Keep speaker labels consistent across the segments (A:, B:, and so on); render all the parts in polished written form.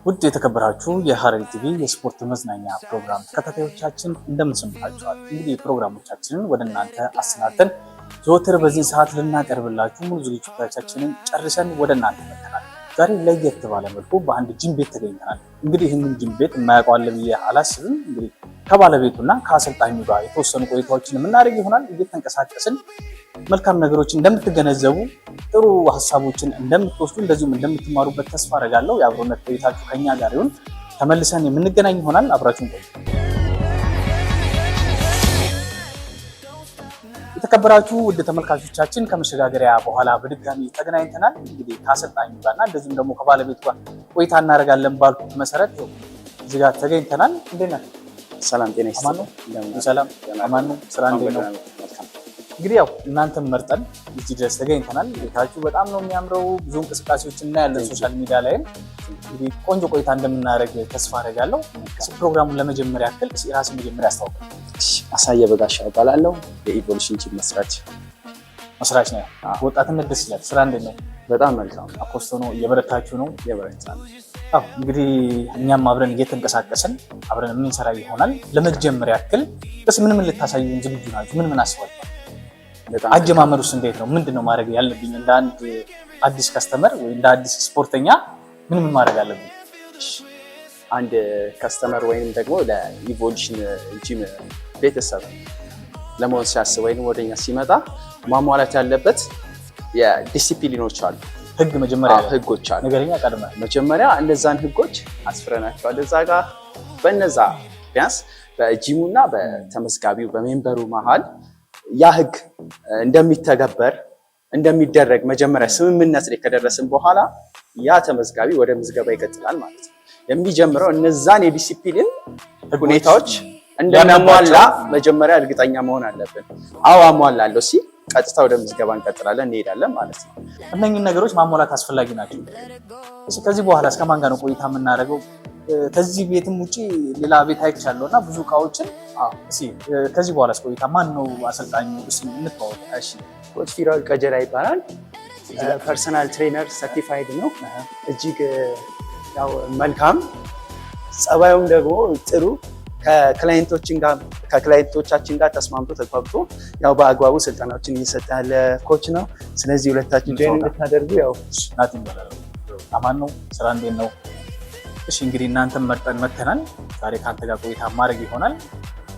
A: ውድ የተከበራችሁ የሐረሪ ቲቪ የስፖርት መዝናኛ ፕሮግራም ተከታታዮቻችን እንደምንሰምታችኋል። እንግዲህ ፕሮግራሞቻችንን ወደ እናንተ አሰናድተን ዘወትር በዚህ ሰዓት ልናቀርብላችሁ ሙሉ ዝግጅቶቻችንን ጨርሰን ወደ እናንተ መጥተናል። ዛሬ ለየት ባለ መልኩ በአንድ ጂም ቤት ተገኝተናል። እንግዲህ ይህንን ጂም ቤት የማያውቀው አለ ብዬ አላስብም። እንግዲህ ከባለቤቱና ከአሰልጣኙ ጋር የተወሰኑ ቆይታዎችን የምናደርግ ይሆናል። እየተንቀሳቀስን መልካም ነገሮችን እንደምትገነዘቡ፣ ጥሩ ሀሳቦችን እንደምትወስዱ፣ እንደዚሁም እንደምትማሩበት ተስፋ አደርጋለሁ። የአብሮነት ቆይታችሁ ከኛ ጋር ይሁን። ተመልሰን የምንገናኝ ይሆናል። አብራችሁን ቆዩ። የተከበራችሁ ውድ ተመልካቾቻችን ከመሸጋገሪያ በኋላ በድጋሚ ተገናኝተናል። እንግዲህ ከአሰልጣኙ ጋርና እንደዚሁም ደግሞ ከባለቤቱ ጋር ቆይታ እናደርጋለን ባልኩት መሰረት እዚህ ጋር ተገኝተናል። እንዴት ነህ?
B: ሰላም ጤና ይስጥልኝ።
A: ሰላም አማን ነው። ስራ እንዴት ነው? እንግዲህ ያው እናንተም መርጠን እዚህ ድረስ ተገኝተናል። ቤታችሁ በጣም ነው የሚያምረው። ብዙ እንቅስቃሴዎች እናያለን ሶሻል ሚዲያ ላይም። እንግዲህ ቆንጆ ቆይታ እንደምናደርግ ተስፋ አደርጋለሁ። ፕሮግራሙን ለመጀመሪያ ያክል ራስ መጀመሪያ ያስታውቃል።
B: አሳየ በጋሻው እባላለሁ። የኢቮሉሽን ጂም መስራች ነው። ወጣትነት ደስ ይላል። ስራ እንዴት ነው?
A: በጣም መልካም። አፖስቶ ነው። እየበረታችሁ ነው?
B: እየበረታን።
A: አዎ እንግዲህ እኛም አብረን እየተንቀሳቀስን አብረን የምንሰራ ይሆናል። ለመጀመሪያ ያክል ምን ልታሳዩን ዝግጁ ናችሁ? ምን አስባችሁ? አጀማመሩስ እንዴት ነው? ምንድነው ማድረግ ያለብኝ? እንደ አንድ አዲስ ከስተመር ወይ እንደ አዲስ ስፖርተኛ ምን ማድረግ አለብኝ?
B: አንድ ከስተመር ወይንም ደግሞ ለኢቮሉሽን ጂም ቤተሰብ ለመሆን ሲያስብ ወይንም ወደኛ ሲመጣ ማሟላት ያለበት የዲሲፕሊኖች አሉ። ህጎች አሉ። ነገርኛ ቀድመ መጀመሪያ እነዛን ህጎች አስፍረናቸዋል እዛ ጋር። በነዛ ቢያንስ በጂሙና በተመዝጋቢው በሜምበሩ መሃል ያ ህግ እንደሚተገበር እንደሚደረግ መጀመሪያ ስምምነት ላይ ከደረስን በኋላ ያ ተመዝጋቢ ወደ ምዝገባ ይቀጥላል ማለት ነው። የሚጀምረው እነዛን የዲሲፕሊን ሁኔታዎች እንደሚያሟላ መጀመሪያ እርግጠኛ መሆን አለብን። አዎ አሟላለሁ ሲል ቀጥታ ወደ ምዝገባ እንቀጥላለን፣ እንሄዳለን ማለት ነው።
A: እነኚህን ነገሮች ማሟላት አስፈላጊ ናቸው። ከዚህ በኋላ እስከማን ጋር ነው ቆይታ የምናደርገው? ከዚህ ቤትም ውጪ ሌላ ቤት አይቻለሁ እና ብዙ እቃዎችን ከዚህ በኋላ ቆይታ ማን ነው አሰልጣኙ? እንተዋወቅ።
B: እሺ፣ ኮች ፊራኦል ቀጀላ ይባላል። ፐርሰናል ትሬነር ሰርቲፋይድ ነው። እጅግ ያው መልካም ጸባዩም ደግሞ ጥሩ ከክላይንቶቻችን ጋር ተስማምቶ ተግባብቶ ያው በአግባቡ ስልጠናዎችን እየሰጠ ያለ ኮች ነው። ስለዚህ ሁለታችን ጆይን እንድታደርጉ ያው
A: ናት ይባላል። አማን ነው። ስራ እንዴት ነው? እሺ እንግዲህ እናንተም መርጠን መተናል። ዛሬ ከአንተ ጋር ቆይታ ማድረግ ይሆናል።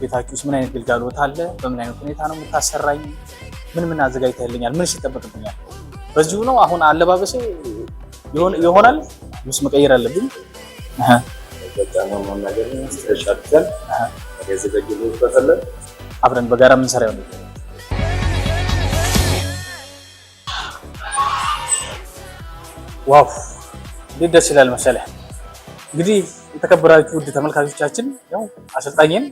A: ቤታችሁ ውስጥ ምን አይነት ግልጋሎት አለ? በምን አይነት ሁኔታ ነው የምታሰራኝ? ምን አዘጋጅተህልኛል? ምን ይጠበቅብኛል? በዚሁ ነው አሁን አለባበሴ ይሆናል? ልብስ መቀየር አለብኝ? አብረን በጋራ የምንሰራ ይሆናል። ዋው እንዴት ደስ ይላል መሰለህ። እንግዲህ የተከበራችሁ ውድ ተመልካቾቻችን ያው አሰልጣኝን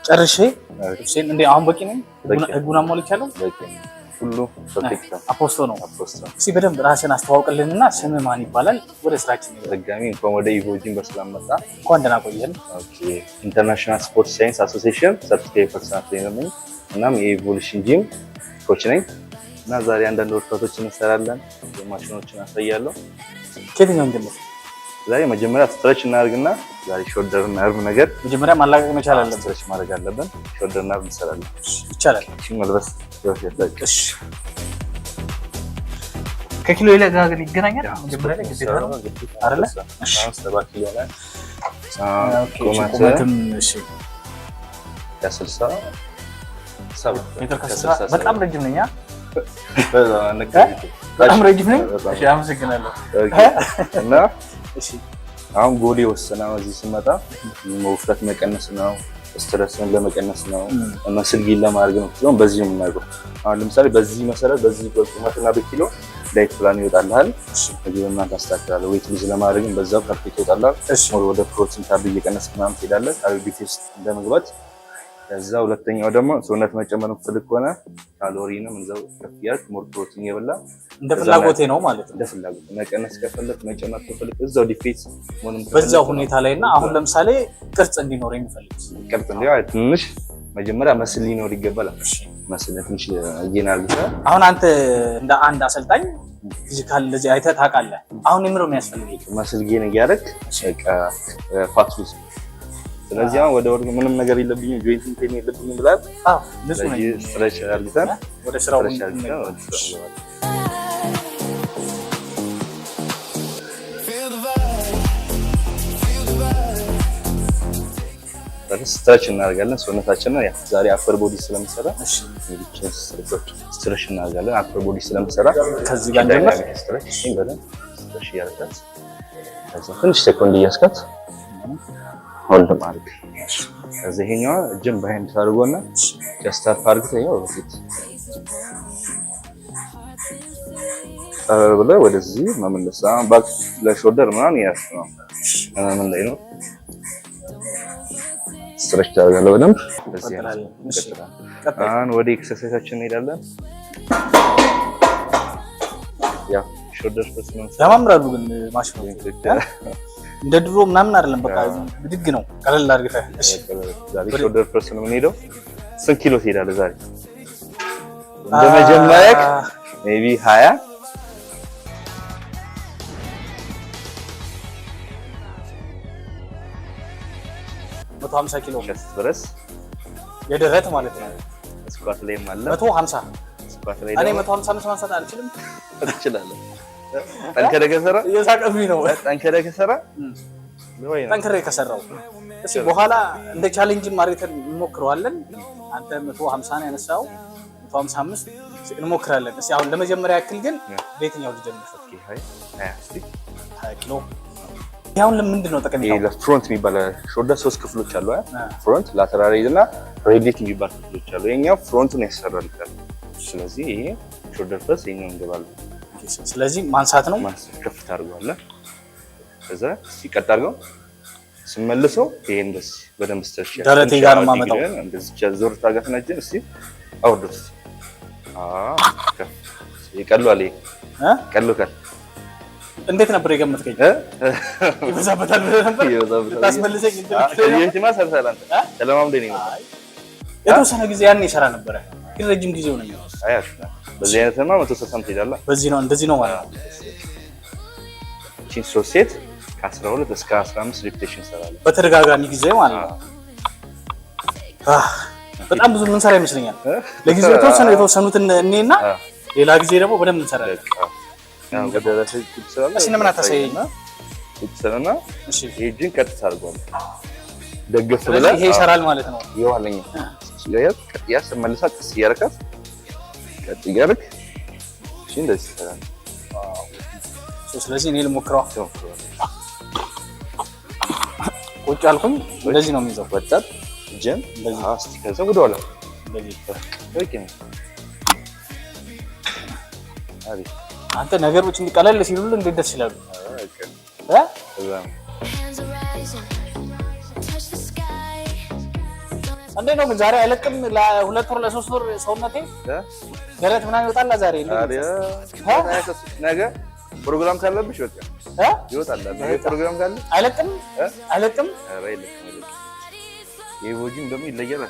A: ጨርሼ ልብሴን እንደ አሁን በቂ ነኝ። ህጉን አሟልቻለሁ።
C: ሁሉ ፐርፌክት ነው።
A: አፖስቶ ነው። እስኪ በደንብ ራስን አስተዋውቅልንና ስም ማን ይባላል? ወደ ስራችን
C: ድጋሚ እንኳን ወደ ኢቮጂም በሰላም መጣ።
A: እንኳን ደህና ቆየን።
C: ኦኬ ኢንተርናሽናል ስፖርት ሳይንስ አሶሲዬሽን ሰርቲፊኬት ፐርሰናል ትሬነር ነኝ። እናም የኢቮሉሽን ጂም ኮች ነኝ እና ዛሬ አንዳንድ ወርክአውቶችን እንሰራለን። ማሽኖችን አሳያለሁ።
A: ከየትኛው እንጀምር?
C: ዛሬ መጀመሪያ ስትሬች እናደርግና ዛሬ ሾልደር እና አርም ነገር
A: መጀመሪያ ማላቀቅ መቻል አለብን።
C: ስትሬች ማድረግ አለብን። ሾልደር እና አርም እንሰራለን።
A: ይቻላል።
C: እሺ መልበስ
A: እሺ ከኪሎ ጋር ይገናኛል። መጀመሪያ ላይ ግዴታ ነው አይደለ? እሺ
C: 7 ኪሎ ላይ
A: ቁመትም እሺ
C: ከ60
A: ሜትር ከ60 በጣም ረጅም ነኝ።
C: በጣም
A: ረጅም ነኝ። እሺ አመሰግናለሁ።
C: እና እሺ አሁን ጎሌ ወሰና እዚህ ስመጣ መውፍረት መቀነስ ነው፣ ስትረስን ለመቀነስ ነው እና ስልጊን ለማድረግ ነው። ስለዚህ በዚህ ነው የምናደርገው። አሁን ለምሳሌ በዚህ መሰረት በዚህ ቁመትና በኪሎ ዳይት ፕላን ይወጣልሃል። እዚህ እና ታስተካክላለህ። ዌት ሉዝ ለማድረግም በዛው ፐርፌክት ይወጣልሃል። ሞር ወደ ፕሮቲን ካርብ እየቀነስክ ምናምን ትሄዳለህ። ካሎሪ ዲፊሲት እንደመግባት። ከዛ ሁለተኛው ደግሞ ሰውነት መጨመር የምትፈልግ ከሆነ ካሎሪንም እዛው ከፍ ያልክ ሞር ፕሮቲን እየበላ
A: እንደ ፍላጎቴ ነው ማለት ነው።
C: እንደ ፍላጎት መቀነስ ከፈለክ መጨመር ከፈለክ እዛው ዲፌት ሆነም
A: በዛው ሁኔታ ላይና አሁን ለምሳሌ ቅርጽ እንዲኖር የሚፈልግ
C: ቅርጽ እንዲያው ትንሽ መጀመሪያ መስል ሊኖር ይገባል። መስል ትንሽ እየናልኩ
A: አሁን አንተ እንደ አንድ አሰልጣኝ ፊዚካል እንደዚህ አይተህ ታውቃለህ? አሁን የምረው የሚያስፈልገኝ
C: መስልጌን እያደረግ በቃ ፋት ሉዝ። ስለዚህ አሁን ወደ ወርቅ ምንም ነገር የለብኝም፣ ጆይንት ፔን የለብኝም ብላል።
A: አዎ ንጹህ ነኝ።
C: ስትሬች አድርገን
A: ወደ ስራው
C: ስትሬች እናደርጋለን ሰውነታችንን። ያ ዛሬ አፐር ቦዲ ስለምሰራ ስትሬች እናደርጋለን። አፐር ቦዲ ስለምሰራ
A: ከዚህ ጋር እንደምን
C: ስትሬች ይበላል። ስትሬች ያደርጋት ከዛ ትንሽ ሴኮንድ እያስካት ሆልድ ማድረግ። ከዚህ ይሄኛው እጅን በሃንድ ታርጎና ጀስት አፕ አድርገህ ያው ወደፊት ብለ ወደዚህ መመለስ። ባክ ለሾልደር ምናምን ያስ ነው ምን ላይ ነው ስትሬች ታደርጋለህ በደንብ። በዚህ አሁን ወደ ኤክሰርሳይዛችን እንሄዳለን። ያ ሾልደር ፕሬስ ነው
A: ያማምራሉ ግን ማሽኑ እንደ ድሮ ምናምን አይደለም። በቃ ብድግ ነው ቀለል አድርገህ። እሺ
C: ዛሬ ሾልደር ፕሬስ ነው የምንሄደው። ስንት ኪሎ ትሄዳለህ ዛሬ? እንደመጀመሪያ ሜቢ 20
A: 150 ኪሎ
C: ድረስ
A: የደረት ማለት ነው።
C: ስኳት ላይ ማለት
A: 150
C: ስኳት ላይ
A: እኔ 150 ማንሳት አልችልም።
C: ትችላለህ። ጠንከረ ከሰራ
A: እየሳቀብኝ ነው።
C: ጠንከረ ከሰራ ወይ
A: ጠንከረ ከሰራው እሺ፣ በኋላ እንደ ቻሌንጅ ማርገን እንሞክረዋለን። አንተ 150 ነው ያነሳው፣ 155 እንሞክራለን። እሺ አሁን ለመጀመሪያ ያክል ግን በየትኛው ልጀምር?
C: ኦኬ 20
A: ኪሎ ያውን ለምንድን ነው ጠቀሜታው?
C: ለፍሮንት የሚባል ሾልደር 3 ክፍሎች አሉ። ፍሮንት፣ ላተራል እና ሬዲየት የሚባል ክፍሎች አሉ። የኛው ፍሮንቱን ያሰራል። ስለዚህ ይሄ ሾልደር ፕሬስ ይሄኛው እንገባለን።
A: ስለዚህ ማንሳት ነው።
C: ማንሳት ከፍታ አድርገዋለህ። ከዛ ሲቀጥ አድርገው ስመልሰው ይሄ እንደዚህ በደንብ ስትረች
A: ደረቴ ጋር ነው የማመጣው።
C: እንደዚህ ዞር ታጋፍና እጅን እስቲ አውርደው። ይቀሏል። ይሄ ቀሎካል።
A: እንዴት ነበር የገመትከኝ? ይበዛበታል ብለህ ነበር? ታስመልሰኝ
C: ይሄማ ሰርተሃል አንተ። ተለማምደኝ ነው።
A: የተወሰነ ጊዜ ያን ይሰራ ነበር፣ ግን ረጅም ጊዜው ነው።
C: አይ አሽና በዚህ አይነትማ 160 ትሄዳለህ።
A: በዚህ ነው እንደዚህ ነው ማለት ነው።
C: ቺን ሶሴት ከ12 እስከ 15 ሪፒቴሽን ሰራለህ
A: በተደጋጋሚ ጊዜ ማለት ነው። በጣም ብዙ ምን ሰራ ይመስለኛል። ለጊዜው የተወሰኑትን እኔና ሌላ ጊዜ ደግሞ በደንብ እንሰራለን።
C: ያው ወደረሰ ይችላል።
A: እሺ ለምን አታሳየኝ?
C: ይችላልና
A: እሺ
C: እጅን ቀጥ አድርጓል። ደገፍ ብለህ
A: ይሄ ይሰራል ማለት ነው።
C: ይዋለኝ ይያዝ ቀጥያስ መልሳት ሲያረካት ቀጥ ይያርክ። እሺ እንደዚህ ይሰራል።
A: ስለዚህ እኔ ልሞክረው። ቁጭ አልኩኝ። እንደዚህ ነው የሚይዘው። ወጣት ጀም እንደዚህ አስቲ ከዛ ወደ ኋላ እንደዚህ በቃ አሪፍ። አንተ ነገሮች እንዲቀለል ሲሉልህ እንዴት ደስ ይላሉ። እንዴት ነው ግን ዛሬ አይለቅም? ለ2 ወር ለ3 ወር ሰውነቴ ደረት ምናምን ይወጣል። ዛሬ ነገ ፕሮግራም ካለብሽ በቃ ይወጣል። ነገ ፕሮግራም ካለ አይለቅም። አይለቅም። ኧረ አይለቅም። የቦጂም ደግሞ ይለያል።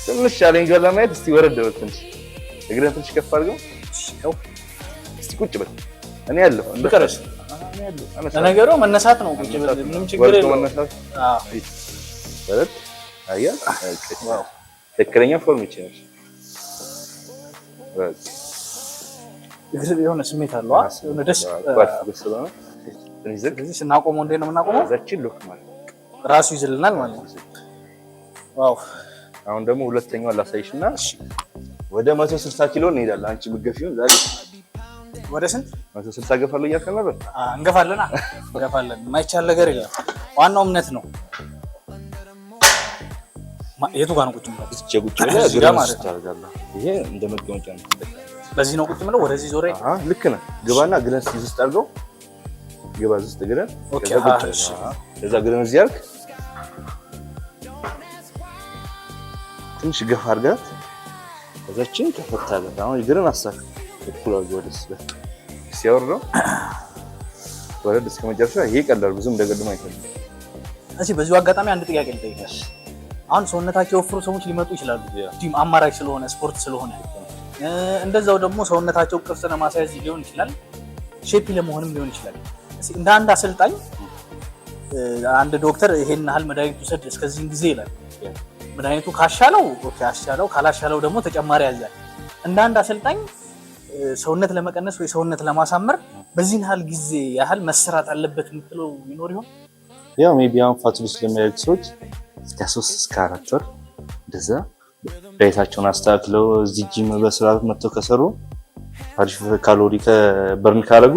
A: ትንሽ ቻሌንጅ ለማየት እስቲ ወረድ በል። ትንሽ እግረን ትንሽ ከፍ አድርገው። እስቲ ቁጭ በል። እኔ ያለው እንደቀረሽ ለነገሩ መነሳት ነው። ቁጭ በል ምንም ችግር የለውም። አዎ በረት አያ ዋው ትክክለኛ ፎርም ይችላል። እግር የሆነ ስሜት አለው። የሆነ ደስ ስለሆነ ስለዚህ ስናቆመው እንዴት ነው የምናቆመው? እዛችን ሉክ ማለት ራሱ ይዝልናል ማለት ነው። ዋው አሁን ደግሞ ሁለተኛውን ላሳይሽና ወደ 160 ኪሎ እንሄዳለን። አንቺ ምገፊውን ዛሬ ወደ ስንት 160 ገፋለሁ እያልክ ነበር። እንገፋለና እንገፋለን። የማይቻል ነገር የለም። ዋናው እምነት ነው። የቱ ጋር ነው ቁጭ ማለት? እቺ ቁጭ ብለህ እግር ማለት ታደርጋለህ። ይሄ እንደ መቀመጫ ነው። በዚህ ነው ቁጭ ብለው ወደዚህ ዞሬ። ልክ ነህ። ግባና እግርህን እዚህ ውስጥ አድርገው። ግባ እዚህ ውስጥ እግርህን። ከዛ እግርህን እዚህ አድርግ።
C: ትንሽ ገፋ አድርጋት ከዛችን ከፈታለ አሁን እግርን አሳክ እኩል አድርጎ ወደስ ሲያወርደው ወረድ እስከ መጨረሻ። ይሄ ቀላል ብዙም ደገድም አይፈልም።
A: እሺ በዚሁ አጋጣሚ አንድ ጥያቄ ልጠይቅሽ። አሁን ሰውነታቸው የወፈሩ ሰዎች ሊመጡ ይችላሉ፣ ጂም አማራጭ ስለሆነ ስፖርት ስለሆነ። እንደዛው ደግሞ ሰውነታቸው ቅርጽ ለማስያዝ ሊሆን ይችላል፣ ሼፕ ለመሆንም ሊሆን ይችላል። እንደ አንድ አሰልጣኝ አንድ ዶክተር ይሄን ያህል መድኃኒት ውሰድ እስከዚህን ጊዜ ይላል። መድኃኒቱ ካሻለው ኦኬ አሻለው፣ ካላሻለው ደግሞ ተጨማሪ ያዛል። እንደ አንድ አሰልጣኝ ሰውነት ለመቀነስ ወይ ሰውነት ለማሳመር በዚህን ያህል ጊዜ ያህል መሰራት አለበት የምትለው ይኖር ይሆን?
C: ያው ሜቢ አሁን ፋት ሎስ ለሚያደርጉ ሰዎች እስከ 3 እስከ 4 ወር እንደዛ ዳይታቸውን አስተካክለው እዚህ ጂም በስርዓት መጥተው ከሰሩ አሪፍ ካሎሪ ከበርን ካረጉ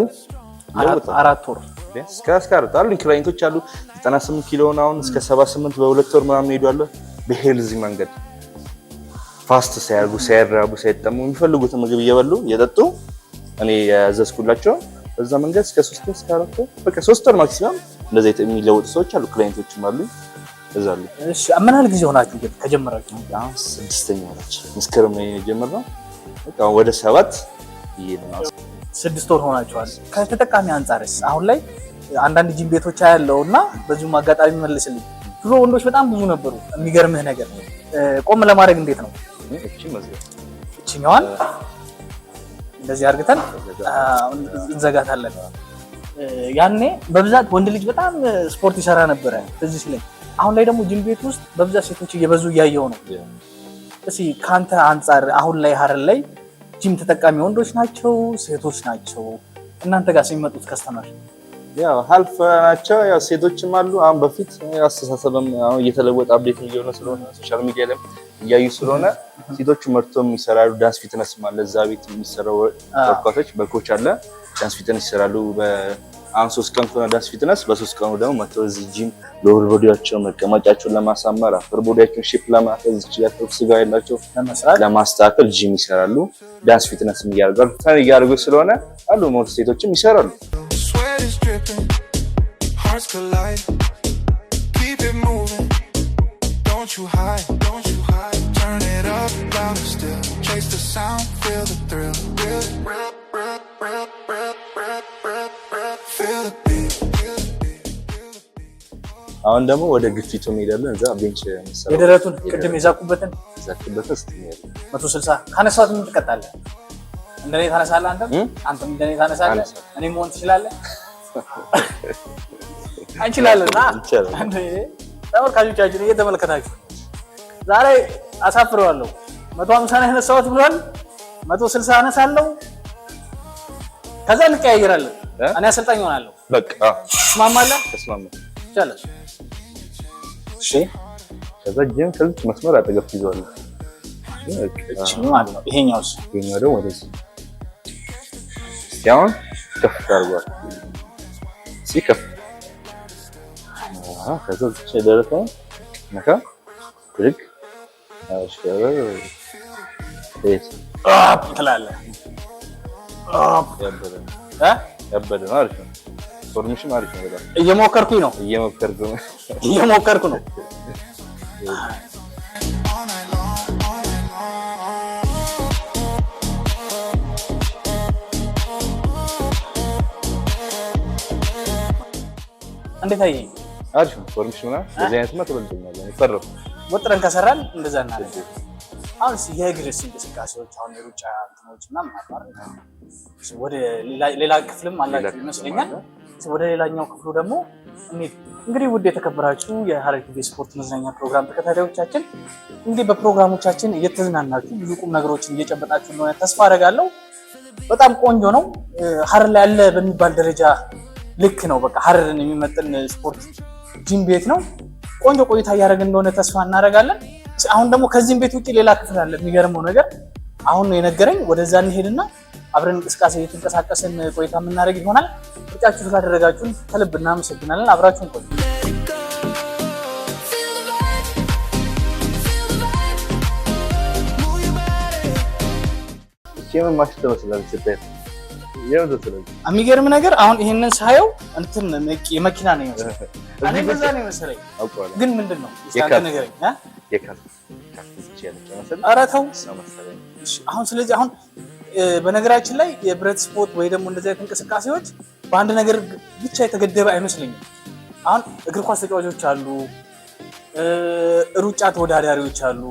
A: 4 ወር
C: እስከ 4 አሉ። ክላይንቶች አሉ 98 ኪሎ አሁን እስከ 78 በ2 ወር ምናምን ሄዷል። በሄልዚ መንገድ ፋስት ሳያርጉ ሳይራቡ ሳይጠሙ የሚፈልጉትን ምግብ እየበሉ እየጠጡ እኔ ያዘዝኩላቸው በዛ መንገድ እስከ 3 እስከ 4 በቃ 3 ወር ማክሲማም እንደዚህ የሚለውጡ ሰዎች አሉ። ክላይንቶችም አሉ እዛሉ።
A: እሺ ምን ያህል ጊዜ ሆናችሁ ግን ከጀመራችሁ?
C: አሁን 6ኛ ወራችን መስከረም ላይ የጀመርነው በቃ ወደ 7 ይሄድና
A: 6 ወር ሆናችኋል። ከተጠቃሚ አንጻርስ አሁን ላይ አንዳንድ ጂም ቤቶች ያለውና በዚሁም አጋጣሚ መልስልኝ፣ ድሮ ወንዶች በጣም ብዙ ነበሩ። የሚገርምህ ነገር ቆም ለማድረግ እንዴት ነው እቺኛዋን እንደዚህ አድርገን እንዘጋታለን። ያኔ በብዛት ወንድ ልጅ በጣም ስፖርት ይሰራ ነበረ ትዝ ሲለኝ። አሁን ላይ ደግሞ ጂም ቤት ውስጥ በብዛት ሴቶች እየበዙ እያየው ነው። እስኪ ካንተ አንጻር አሁን ላይ ሀረር ላይ ጂም ተጠቃሚ ወንዶች ናቸው ሴቶች ናቸው? እናንተ ጋር ሲመጡት ከስተመር
C: ያው ሀልፍ ናቸው። ያው ሴቶችም አሉ። አሁን በፊት አስተሳሰብም አሁን እየተለወጠ አፕዴት እየሆነ ስለሆነ ሶሻል ሚዲያ ላይ እያዩ ስለሆነ ሴቶቹ መርቶም ይሰራሉ። ዳንስ ፊትነስ ማለት እዛ ቤት የሚሰራው ወርካቶች በኮች አለ ዳንስ ፊትነስ ይሰራሉ። በአሁን 3 ቀን ከሆነ ዳንስ ፊትነስ በ3 ቀኑ ደግሞ መተው እዚህ ጂም ሎወር ቦዲያቸውን መቀመጫቸውን ለማሳመር አፐር ቦዲያቸውን ሼፕ ለማስያዝ ይችላል። ስጋ ያላቸው ለማስተካከል ጂም ይሰራሉ። ዳንስ ፊትነስ እያደረጉ ስለሆነ አሉ ሞት ሴቶችም ይሰራሉ። አሁን ደግሞ ወደ ግፊቱ እንሄዳለን። እዛ ቤንች መሰራት
A: የደረቱን ቅድም የዛኩበትን
C: እስቲ
A: 160 ካነሳት ምን ትቀጣለህ? እንደኔ ታነሳለህ አንተም እንደኔ ታነሳለህ። እኔ መሆን ትችላለህ? አንችላለን። ተመልካቾቻችን እየተመለከታችሁ ዛሬ አሳፍረዋለሁ። 150 ነው ያነሳሁት ብሏል። 160 አነሳለሁ። ከዛ እንቀያየራለን። እኔ አሰልጣኝ ሆናለሁ።
C: በቃ
A: ተስማማለህ?
C: ተስማማለህ።
A: ይቻላል። እሺ
C: ከዛ ጂም ከዚህ መስመር አጠገብ ይዟል።
A: እቺ ማለት ነው። ይሄኛውስ
C: ደግሞ ወደዚህ ሲያውን ከፍ አድርጓል። ሲከፍ ከዛ ደረሰ ነካ ልክ አሽከረ
A: አፕ ትላለህ። አፕ
C: ያበደ ነው። አሪፍ ነው። ፎርሜሽን አሪፍ ነው። በጣም
A: እየሞከርኩኝ ነው። እየሞከርኩ ነው። እንዴት አየኝ?
C: አሪፍ ነው። ፎርሜሽን ነው። በዚህ አይነት ተበልተኛል። ፈረው
A: ወጥረን ከሰራን እንደዛ እናደርግ። አሁን የእግርስ እንቅስቃሴዎች አሁን የሩጫ እንትኖች ምናምን አባረን ወደ ሌላ ክፍልም አላችሁ ይመስለኛል። ወደ ሌላኛው ክፍሉ ደግሞ እንግዲህ ውድ የተከበራችሁ የሀረር ቲቪ ስፖርት መዝናኛ ፕሮግራም ተከታታዮቻችን እንግዲህ በፕሮግራሞቻችን እየተዝናናችሁ ብዙ ቁም ነገሮችን እየጨበጣችሁ እንደሆነ ተስፋ አደርጋለሁ። በጣም ቆንጆ ነው። ሀረር ላይ ያለ በሚባል ደረጃ ልክ ነው። በቃ ሀረርን የሚመጥን ስፖርት ጂም ቤት ነው። ቆንጆ ቆይታ እያደረግን እንደሆነ ተስፋ እናደርጋለን። አሁን ደግሞ ከዚህም ቤት ውጪ ሌላ ክፍል አለ። የሚገርመው ነገር አሁን ነው የነገረኝ። ወደዛ እንሄድና አብረን እንቅስቃሴ እየተንቀሳቀስን ቆይታ የምናደርግ ይሆናል። ብቻችሁ ስላደረጋችሁን ከልብ እናመሰግናለን። አብራችሁን ቆዩ። የሚገርም ነገር አሁን ይሄንን ሳየው እንትን የመኪና ነው የሚመስለው። እኔ በዛ ነው የመሰለኝ። ግን ምንድን ነው? እስኪ አንተ ንገረኝ።
C: ትቼ ያለች
A: ኧረ ተው
C: መሰለኝ።
A: አሁን ስለዚህ አሁን በነገራችን ላይ የብረት ስፖርት ወይ ደግሞ እንደዚህ አይነት እንቅስቃሴዎች በአንድ ነገር ብቻ የተገደበ አይመስለኝም። አሁን እግር ኳስ ተጫዋቾች አሉ፣ ሩጫ ተወዳዳሪዎች አሉ፣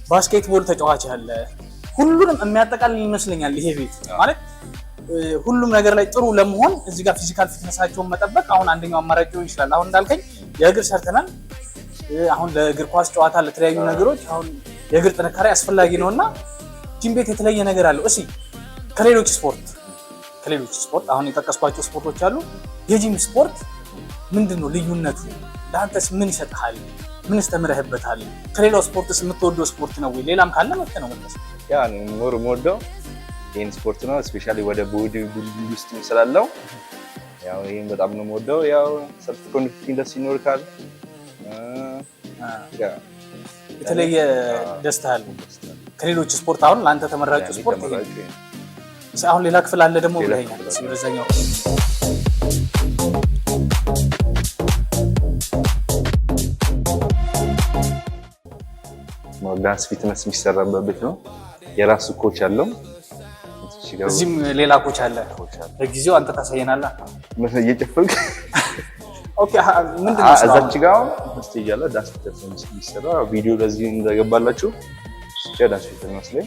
A: ባስኬትቦል ተጫዋች አለ። ሁሉንም የሚያጠቃልል ይመስለኛል ይሄ ቤት ማለት ሁሉም ነገር ላይ ጥሩ ለመሆን እዚህ ጋር ፊዚካል ፊትነሳቸውን መጠበቅ አሁን አንደኛው አማራጭ ሊሆን ይችላል። አሁን እንዳልከኝ የእግር ሰርተናል። አሁን ለእግር ኳስ ጨዋታ ለተለያዩ ነገሮች አሁን የእግር ጥንካሬ አስፈላጊ ነውና ጂም ቤት የተለየ ነገር አለው። እሺ ከሌሎች ስፖርት አሁን የጠቀስኳቸው ስፖርቶች አሉ። የጂም ስፖርት ምንድነው ልዩነቱ? ለአንተስ ምን ይሰጥሃል? ምን ተምረህበታል? ከሌላው ስፖርትስ የምትወደው ስፖርት ነው ወይ? ሌላም ካለ መጥተህ ነው መጥተህ
C: ያ ሞር የምወደው ይህን ስፖርት ነው። ስፔሻሊ ወደ ቦዲ ቢልዲንግ ውስጥ ስላለው ያው ይህን በጣም ነው የምወደው። ያው ሰልፍ ኮንፊደንስ ይኖርካል።
A: የተለየ ደስታ አለ ከሌሎች ስፖርት። አሁን ለአንተ ተመራጩ ስፖርት አሁን ሌላ ክፍል አለ ደግሞ ብለኸኛል። ወደዛኛው
C: ዳንስ ፊትነስ የሚሰራበት ቤት ነው። የራሱ ኮች አለው።
A: እዚህም ሌላ ኮች አለ። ለጊዜው አንተ ታሳየናለህ።
C: እየጨፈልክ
A: ኦኬ። ምንድነው
C: እዛች ጋር ስቴጅ አለ። ዳንስ ፊትነስ የሚሰራ ቪዲዮ ለዚህ እንደገባላችሁ ዳንስ ፊትነስ ላይ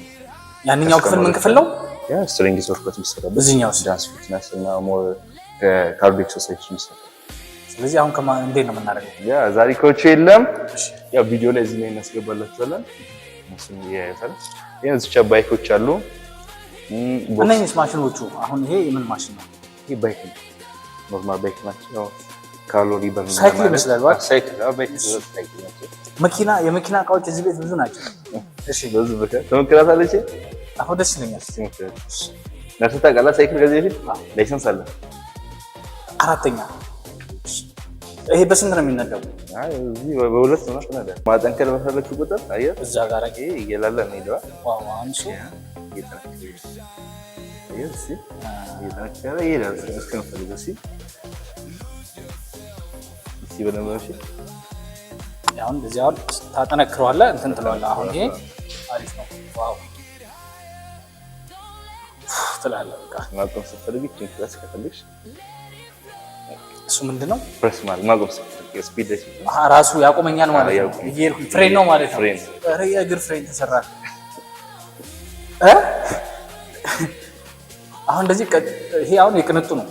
A: ያንኛው ክፍል ምን ክፍል ነው?
C: ያ ስትሪንግ ወርክአውት የሚሰራበት
A: እዚህኛው
C: ዳንስ ፊትነስ እና ሞር ካርዲዮ ኤክሰርሳይዝ የሚሰራ።
A: ስለዚህ አሁን እንዴት ነው የምናደርገው?
C: ያ ዛሬ ኮች የለም። ያ ቪዲዮ ላይ እዚህ ላይ እናስገባላችኋለን። እሱን ያያታል። እዚህ ባይኮች አሉ።
A: እነኚህ ማሽኖቹ አሁን ይሄ የምን ማሽን ነው?
C: ይሄ ባይክ ነው። ኖርማል ባይክ ናቸው። ካሎሪ በርን
A: ሳይክል ይመስላል።
C: ሳይክል ባይክ ናቸው።
A: መኪና የመኪና እቃዎች እዚህ ቤት ብዙ ናቸው።
C: እሺ ብዙ በቃ ተመክራታለች።
A: አሁን ደስ ይለኛል።
C: ነፍታ ቀላ ሳይክል ከዚህ በፊት ላይሰንስ አለ።
A: አራተኛ ይሄ በስንት ነው የሚነዳው?
C: አይ እዚህ በሁለት ነው ተነዳ። ማጠንከር በፈለኩ ቁጥር አየህ
A: እዛ ጋር
C: ይሄ እየላለ ነው ይደዋ።
A: ዋው አንሱ
C: እየተነከረ ይሄዳል። እስከምፈልግ በለማሽ
A: ያው እንደዚህ አሁን ታጠነክረዋለህ እንትን ትለዋለህ። አሁን ይሄ አሪፍ ነው። ዋው ትላለህ። በቃ
C: ማቆም ስትፈልግ ፕሬስ ከፈልግሽ
A: እሱ ምንድነው
C: ፕሬስ ማለት ማቆም ስትፈልግ ስፒድ
A: ራሱ ያቆመኛል ማለት ነው። ፍሬን ነው ማለት ነው። ኧረ የእግር ፍሬን ተሰራ። አሁን እንደዚህ ይሄ አሁን የቅንጡ ነው።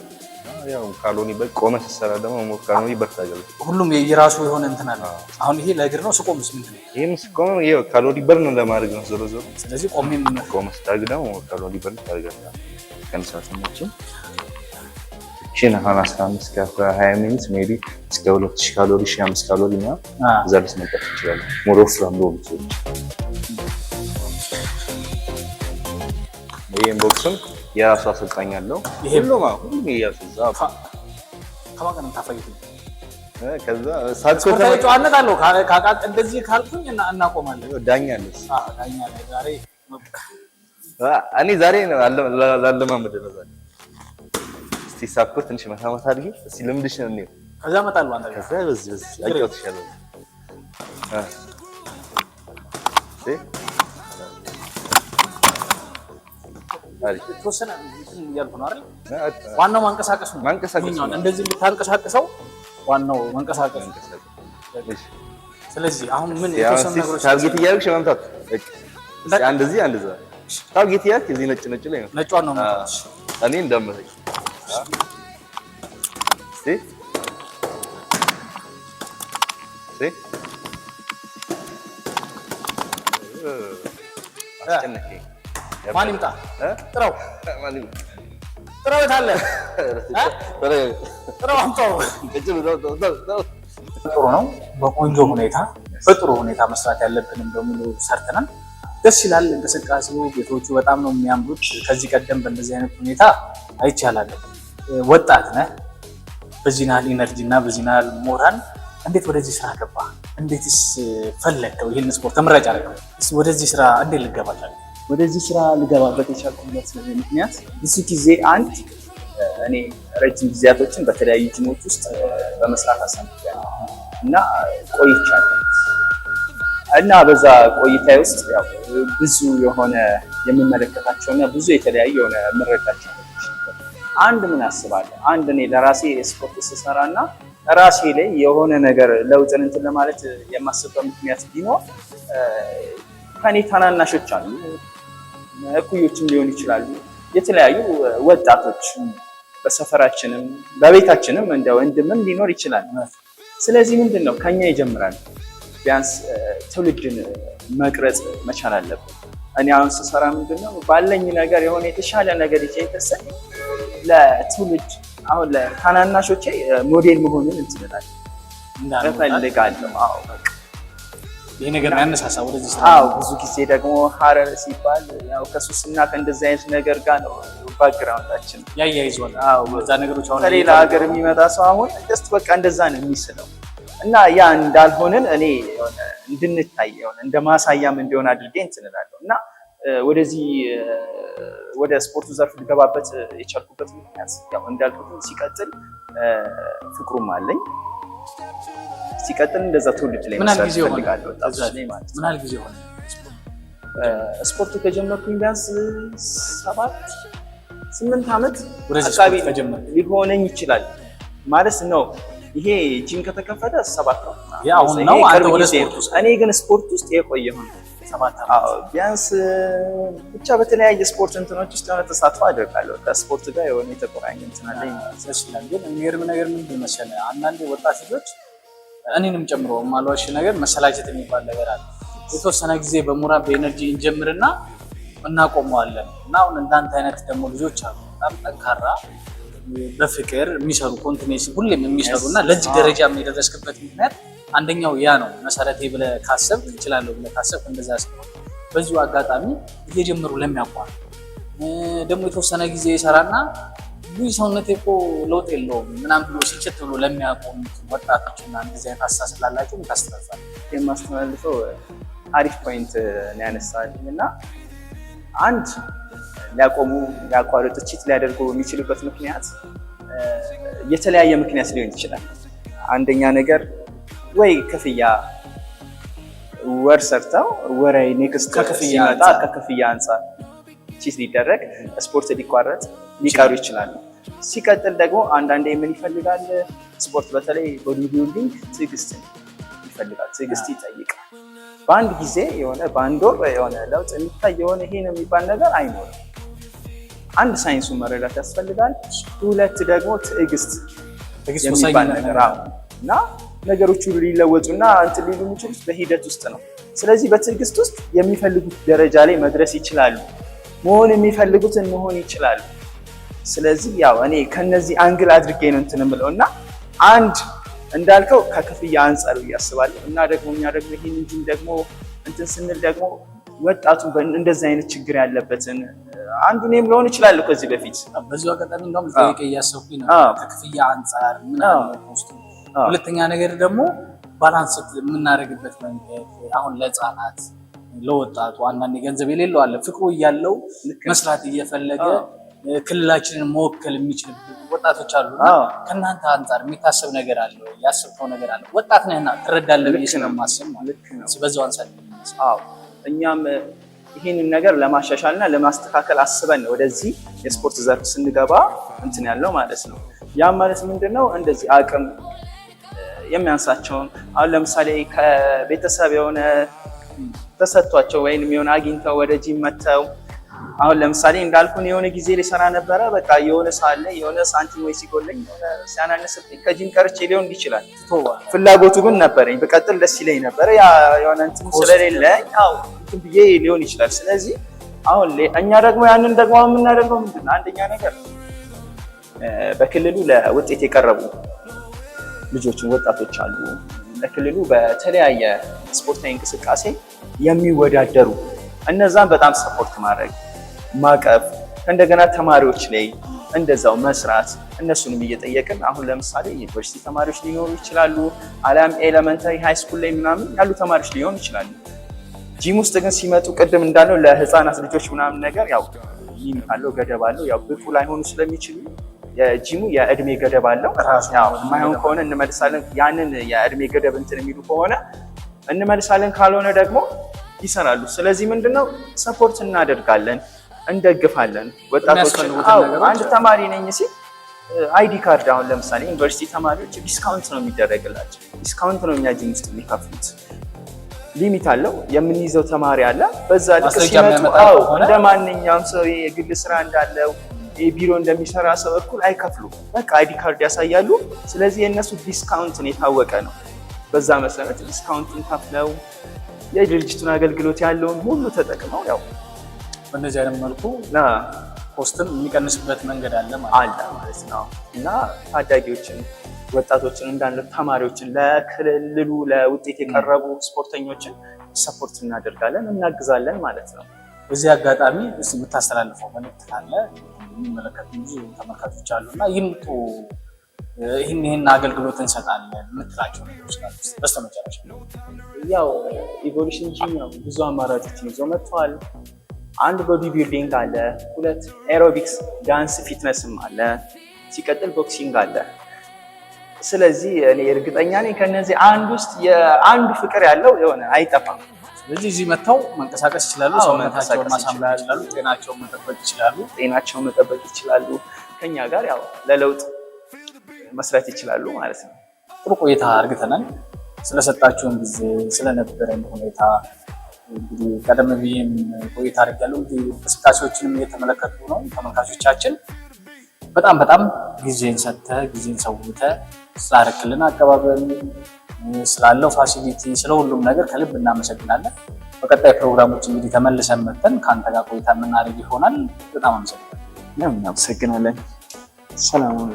C: ያው ካሎኒ በቆመ ሲሰራ ደግሞ ሞር ካሎኒ በርታገል
A: ሁሉም የራሱ የሆነ እንትን አለ። አሁን ይሄ ለእግር ነው። ስቆምስ ምንድነው?
C: ይሄም ስቆም ይሄ ካሎሪ በርን ለማድረግ ነው ዞሮ ዞሮ።
A: ስለዚህ ቆም
C: ስታርግ ደግሞ ካሎሪ በርን ታደርጋለህ። ከንሳተኞችን እቺን አሁን 15 ከ20 ሚኒት ሜቢ እስከ 2000 ካሎሪ 1500 ካሎሪ ነው እዛ ድረስ መጠጥ ይችላል። ሞር ኦፍ ራም ነው ብቻ ይሄን ቦክስን የራሱ አሰልጣኝ አለው። ሁሉም ያስዛ
A: ከማን ታፈይቱ
C: ከዛ
A: ሳትቆጣ ጨዋነት አለው። ካቃጥ እንደዚህ ካልኩኝ እና እናቆማለን።
C: ዳኛ አለስ
A: ዳኛ ላይ ዛሬ
C: እኔ ዛሬ ነው ላለማመድ ነው ዛሬ። እስቲ ሳትቆጥ ትንሽ መታመት አድርጊ እስቲ ልምድሽ ነው ነው።
A: ከዛ መጣሉ አንተ
C: ከዛ በዚህ አጫውት ይሻላል።
A: ተወሰነ እያልኩ ነው አይደል? ዋናው ማንቀሳቀስ ነው። እንደዚህ ልታንቀሳቀሰው ዋናው መንቀሳቀስ ነው። ስለዚህ አሁን ምን የተወሰኑ ነገሮች
C: ታርጌት እያደረግሽ መምታት እንደዚህ አንድ ዛ ታርጌት እያደረግሽ እዚህ ነጭ ላይ ነው።
A: ነጯን ነው ማለት
C: እኔ እንደምታይ አስጨነቀኝ።
A: ማን ይምጣ? ጥራው ጥራው የታለ? ጥራው አምጣው። ጥሩ ነው። በቆንጆ ሁኔታ በጥሩ ሁኔታ መስራት ያለብንም በሙሉ ሰርተናል። ደስ ይላል እንቅስቃሴው። ቤቶቹ በጣም ነው የሚያምሩት። ከዚህ ቀደም በእንደዚህ አይነት ሁኔታ አይቻላለም። ወጣት ነህ፣ በዚህ ናል ኢነርጂ እና በዚህ ናል ሞራል። እንዴት ወደዚህ ስራ ገባ? እንዴትስ ፈለግከው? ይህን ስፖርት ተመራጭ አደረገው? ወደዚህ ስራ እንዴት ልገባ ቻልክ?
D: ወደዚህ ስራ ልገባበት የቻልኩበት ምክንያት ብዙ ጊዜ እኔ ረጅም ጊዜያቶችን በተለያዩ ጂሞች ውስጥ በመስራት አሳልፌያለሁ እና ቆይቻለሁ። እና በዛ ቆይታ ውስጥ ያው ብዙ የሆነ የምመለከታቸውና ብዙ የተለያዩ የሆነ የምረዳቸው አንድ ምን አስባለሁ አንድ እኔ ለራሴ ስፖርት ስሰራና ራሴ ላይ የሆነ ነገር ለውጥን እንትን ለማለት የማስበው ምክንያት ቢኖር ከኔ ታናናሾች አሉ እኩዮችም ሊሆኑ ይችላሉ የተለያዩ ወጣቶች በሰፈራችንም በቤታችንም እንደ ወንድምም ሊኖር ይችላል። ስለዚህ ምንድነው ከኛ ይጀምራል። ቢያንስ ትውልድን መቅረጽ መቻል አለብን። እኔ አሁን ስሰራ ምንድነው ባለኝ ነገር የሆነ የተሻለ ነገር ይተሰል ለትውልድ አሁን ለታናናሾቼ ሞዴል መሆንን እንትላለን እፈልጋለሁ። አዎ በቃ
A: ይሄ ነገር ያነሳሳው ወደዚህ ስራ።
D: አዎ ብዙ ጊዜ ደግሞ ሐረር ሲባል ያው ከሱስና ከእንደዚህ አይነት ነገር ጋር ነው ባክግራውንዳችን
A: ያያይዟል።
D: አዎ
A: በዛ ነገሮች አሁን
D: ከሌላ ሀገር የሚመጣ ሰው አሁን ጀስት በቃ እንደዛ ነው የሚስለው እና ያ እንዳልሆነን እኔ የሆነ እንድንታይ የሆነ እንደ ማሳያም እንዲሆን አድርጌ እንትላለሁ እና ወደዚህ ወደ ስፖርቱ ዘርፍ ልገባበት የቻልኩበት ምክንያት ያው እንዳልኩት ሲቀጥል ፍቅሩም አለኝ ሲቀጥል እንደዛ ትውልድ ላይ መስራት ፈልጋለሁ።
A: ምን ያህል ጊዜ ሆነ
D: ስፖርት ከጀመርኩኝ? ቢያንስ 7-8 ዓመት
A: አካባቢ
D: ሊሆነኝ ይችላል ማለት ነው። ይሄ ጂም ከተከፈተ 7 ነው።
A: አሁን ነው አንተ ወደ ስፖርት ውስጥ?
D: እኔ ግን ስፖርት ውስጥ የቆየሁ ነው 7 ዓመት ቢያንስ ብቻ በተለያየ ስፖርት እንትኖች ውስጥ የሆነ ተሳትፎ አደርጋለሁ። ከስፖርት ጋር የሆነ የተቆራኘ እንትን አለኝ ማለት ነው።
A: ግን የሚገርም ነገር ምንድን መሰለህ አንዳንዴ ወጣት ልጆች እኔንም ጨምሮ ማለዋሽ ነገር መሰላቸት የሚባል ነገር አለ። የተወሰነ ጊዜ በሞራል በኤነርጂ እንጀምርና እናቆመዋለን እና አሁን እንዳንተ አይነት ደግሞ ልጆች አሉ በጣም ጠንካራ በፍቅር የሚሰሩ ኮንቲኒስ ሁሌም የሚሰሩ እና ለዚህ ደረጃ የደረስክበት ምክንያት አንደኛው ያ ነው። መሰረቴ ብለህ ካሰብክ እችላለሁ ብለህ ካሰብክ እንደዛ ያስቀምጥ። በዚሁ አጋጣሚ እየጀመሩ ለሚያቋርጥ ደግሞ የተወሰነ ጊዜ ይሰራና ብዙ ሰውነቴ እኮ ለውጥ የለውም ምናምን ብሎ ሲችት ብሎ ለሚያቆሙ ወጣቶችና እንደዚህ አይነት አስተሳሰብ ስላላቸው ታስተላልፋለህ?
D: የማስተላልፈው አሪፍ ፖይንት ነው ያነሳልኝ እና አንድ ሊያቆሙ ሊያቋርጡ ቺት ሊያደርጉ የሚችሉበት ምክንያት የተለያየ ምክንያት ሊሆን ይችላል። አንደኛ ነገር ወይ ክፍያ ወር ሰርተው ወራይ ኔክስት ሲመጣ ከክፍያ አንፃር ቺት ሊደረግ ስፖርት ሊቋረጥ ሊቀሩ ይችላሉ። ሲቀጥል ደግሞ አንዳንዴ ምን ይፈልጋል ስፖርት በተለይ ቦዲ ቢልዲንግ ትዕግስት ይፈልጋል። ትዕግስት ይጠይቃል። በአንድ ጊዜ የሆነ በአንድ ወር የሆነ ለውጥ የሚታይ የሆነ ይሄ ነው የሚባል ነገር አይኖርም። አንድ ሳይንሱን መረዳት ያስፈልጋል። ሁለት ደግሞ ትዕግስት የሚባል ነገር እና ነገሮች ሁሉ ሊለወጡና እንትን ሊሉ የሚችሉት በሂደት ውስጥ ነው። ስለዚህ በትዕግስት ውስጥ የሚፈልጉት ደረጃ ላይ መድረስ ይችላሉ። መሆን የሚፈልጉትን መሆን ይችላሉ። ስለዚህ ያው እኔ ከነዚህ አንግል አድርጌ ነው እንትን የምለው እና አንድ እንዳልከው ከክፍያ አንፃር ያስባለሁ እና ደግሞ እኛ ደግሞ ይሄን እንጂ ደግሞ እንትን ስንል ደግሞ ወጣቱ እንደዚህ አይነት ችግር ያለበትን አንዱ እኔም ልሆን ይችላል ከዚህ በፊት
A: በዚሁ አጋጣሚ እንደውም ጠይቄ እያሰብኩኝ ነው ከክፍያ አንፃር ምን አለውስጥ። ሁለተኛ ነገር ደግሞ ባላንስ የምናደርግበት መንገድ አሁን ለህፃናት ለወጣቱ አንዳንድ ገንዘብ የሌለው አለ ፍቅሩ እያለው መስራት እየፈለገ ክልላችንን መወከል የሚችል ወጣቶች አሉና ከእናንተ አንፃር የሚታሰብ ነገር አለ? ያሰብከው ነገር አለ? ወጣት ነህና ትረዳለህ ብዬ ስለማስብ ማለት ነው። በዛው አንሳል።
D: አዎ እኛም ይህንን ነገር ለማሻሻልና ለማስተካከል አስበን ወደዚህ የስፖርት ዘርፍ ስንገባ እንትን ያለው ማለት ነው። ያም ማለት ምንድነው እንደዚህ አቅም የሚያንሳቸውን አሁን ለምሳሌ ከቤተሰብ የሆነ ተሰጥቷቸው ወይንም የሆነ አግኝተው ወደ ጂም መተው አሁን ለምሳሌ እንዳልኩን የሆነ ጊዜ ሊሰራ ነበረ በቃ የሆነ ሳለ የሆነ ሳንቲም ወይ ሲጎለኝ የሆነ ሲያናነስብኝ ከጂም ቀርቼ ሊሆን ይችላል። ፍላጎቱ ግን ነበረኝ በቀጥል ደስ ይለኝ ነበረ ያ የሆነ እንትን ስለሌለኝ አው እንትን ብዬ ሊሆን ይችላል። ስለዚህ አሁን እኛ ደግሞ ያንን ደግሞ የምናደርገው ምንድነው አንደኛ ነገር በክልሉ ለውጤት የቀረቡ ልጆችን ወጣቶች አሉ ለክልሉ በተለያየ ስፖርታዊ እንቅስቃሴ የሚወዳደሩ እነዛን በጣም ሰፖርት ማድረግ ማቀፍ እንደገና ተማሪዎች ላይ እንደዛው መስራት እነሱንም እየጠየቅን አሁን ለምሳሌ ዩኒቨርሲቲ ተማሪዎች ሊኖሩ ይችላሉ አላም ኤሌመንታሪ ሃይ ስኩል ላይ ምናምን ያሉ ተማሪዎች ሊሆኑ ይችላሉ። ጂም ውስጥ ግን ሲመጡ ቅድም እንዳለው ለህፃናት ልጆች ምናምን ነገር ያው ሊሚት አለው ገደብ አለው ያው ብቁ ላይሆኑ ስለሚችሉ የጂሙ የእድሜ ገደብ አለው። ያው የማይሆን ከሆነ እንመልሳለን። ያንን የእድሜ ገደብ እንትን የሚሉ ከሆነ እንመልሳለን፣ ካልሆነ ደግሞ ይሰራሉ። ስለዚህ ምንድነው ሰፖርት እናደርጋለን፣ እንደግፋለን ወጣቶችን። አንድ ተማሪ ነኝ ሲል አይዲ ካርድ አሁን ለምሳሌ ዩኒቨርሲቲ ተማሪዎች ዲስካውንት ነው የሚደረግላቸው። ዲስካውንት ነው እኛ ጂም ውስጥ የሚከፍሉት። ሊሚት አለው፣ የምንይዘው ተማሪ አለ። በዛ ልክ ሲመጡ እንደ ማንኛውም ሰው የግል ስራ እንዳለው ቢሮ እንደሚሰራ ሰው እኩል አይከፍሉም። በቃ አይዲ ካርድ ያሳያሉ። ስለዚህ የእነሱ ዲስካውንትን የታወቀ ነው። በዛ መሰረት ዲስካውንትን ከፍለው የድርጅቱን አገልግሎት ያለውን ሁሉ ተጠቅመው ያው
A: በእንደዚህ አይነት መልኩ ኮስትን የሚቀንስበት መንገድ አለ ማለት ነው።
D: እና ታዳጊዎችን፣ ወጣቶችን እንዳለ ተማሪዎችን፣ ለክልሉ ለውጤት የቀረቡ ስፖርተኞችን ሰፖርት እናደርጋለን፣ እናግዛለን ማለት ነው።
A: በዚህ አጋጣሚ የምታስተላልፈው መልዕክት ካለ የሚመለከቱ ብዙ ተመልካቾች አሉና ይምጡ፣ ይህን አገልግሎት እንሰጣለን የምትላቸው ነገሮች ካሉ በስተመጨረሻ።
D: ያው ኢቮሉሽን ጂም ብዙ አማራጮችን ይዞ መጥተዋል። አንድ ቦዲ ቢልዲንግ አለ፣ 2 ኤሮቢክስ ዳንስ ፊትነስም አለ፣ ሲቀጥል ቦክሲንግ አለ። ስለዚህ እኔ እርግጠኛ ነኝ ከነዚህ አንድ ውስጥ የአንዱ ፍቅር ያለው የሆነ አይጠፋም።
A: ስለዚህ እዚህ መጥተው መንቀሳቀስ ይችላሉ፣ ሰውነታቸውን ማሳመር ይችላሉ፣ ጤናቸውን መጠበቅ ይችላሉ። ከኛ ጋር ያው ለለውጥ መስራት ይችላሉ ማለት ነው። ጥሩ ቆይታ አድርገናል። ስለሰጣችሁን ጊዜ ስለነበረን ሁኔታ እንግዲህ ቀደም ብዬም ቆይታ አድርጋለሁ። እንግዲህ እንቅስቃሴዎችንም እየተመለከቱ ነው ተመልካቾቻችን። በጣም ጊዜን ሰጥተህ ጊዜን ሰውተህ ስላደረክልን አቀባበል፣ ስላለው ፋሲሊቲ፣ ስለሁሉም ነገር ከልብ እናመሰግናለን። በቀጣይ ፕሮግራሞች እንግዲህ ተመልሰን መጥተን ከአንተ ጋር ቆይታ የምናደርግ ይሆናል። በጣም አመሰግናለን።
D: እናመሰግናለን። ሰላም ሁኑ።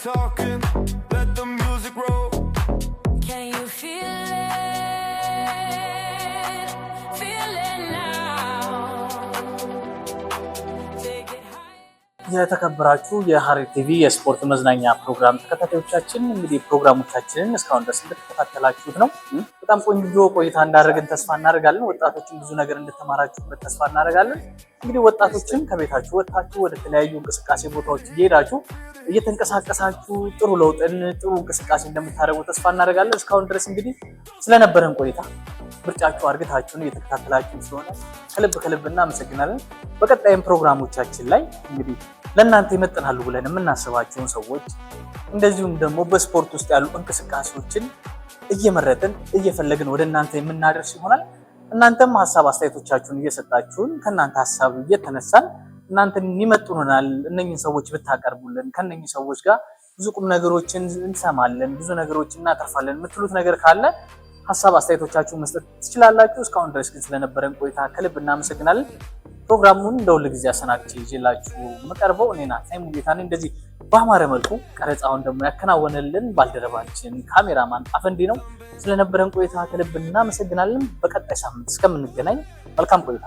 E: Talking, let the music roll. Can you feel it? Feel it now. Take it high.
A: የተከበራችሁ የሐረሪ ቲቪ የስፖርት መዝናኛ ፕሮግራም ተከታታዮቻችን እንግዲህ ፕሮግራሞቻችንን እስካሁን ድረስ እንደተከታተላችሁት ነው። በጣም ቆንጆ ቆይታ እንዳደረግን ተስፋ እናደርጋለን። ወጣቶችን ብዙ ነገር እንድትማራችሁበት ተስፋ እናደርጋለን። እንግዲህ ወጣቶችን ከቤታችሁ ወጥታችሁ ወደ ተለያዩ እንቅስቃሴ ቦታዎች እየሄዳችሁ እየተንቀሳቀሳችሁ ጥሩ ለውጥን ጥሩ እንቅስቃሴ እንደምታደርጉ ተስፋ እናደርጋለን። እስካሁን ድረስ እንግዲህ ስለነበረን ቆይታ ምርጫችሁ አድርጋችሁን እየተከታተላችሁ ስለሆነ ከልብ እናመሰግናለን። በቀጣይም ፕሮግራሞቻችን ላይ እንግዲህ ለእናንተ ይመጥናሉ ብለን የምናስባቸውን ሰዎች እንደዚሁም ደግሞ በስፖርት ውስጥ ያሉ እንቅስቃሴዎችን እየመረጥን እየፈለግን ወደ እናንተ የምናደርስ ይሆናል። እናንተም ሀሳብ አስተያየቶቻችሁን እየሰጣችሁን ከእናንተ ሀሳብ እየተነሳን እናንተን ይመጥኑናል እነኝህን ሰዎች ብታቀርቡልን ከነኝህ ሰዎች ጋር ብዙ ቁም ነገሮችን እንሰማለን፣ ብዙ ነገሮችን እናተርፋለን የምትሉት ነገር ካለ ሀሳብ አስተያየቶቻችሁን መስጠት ትችላላችሁ። እስካሁን ድረስ ግን ስለነበረን ቆይታ ከልብ እናመሰግናለን። ፕሮግራሙን እንደ ሁል ጊዜ አሰናድቼ ይዤላችሁ የምቀርበው እኔ ናትናኤል ሙሉጌታ ነኝ። እንደዚህ በአማረ መልኩ ቀረጻውን ደግሞ ያከናወነልን ባልደረባችን ካሜራማን አፈንዲ ነው። ስለነበረን ቆይታ ከልብ እናመሰግናለን። በቀጣይ ሳምንት እስከምንገናኝ መልካም ቆይታ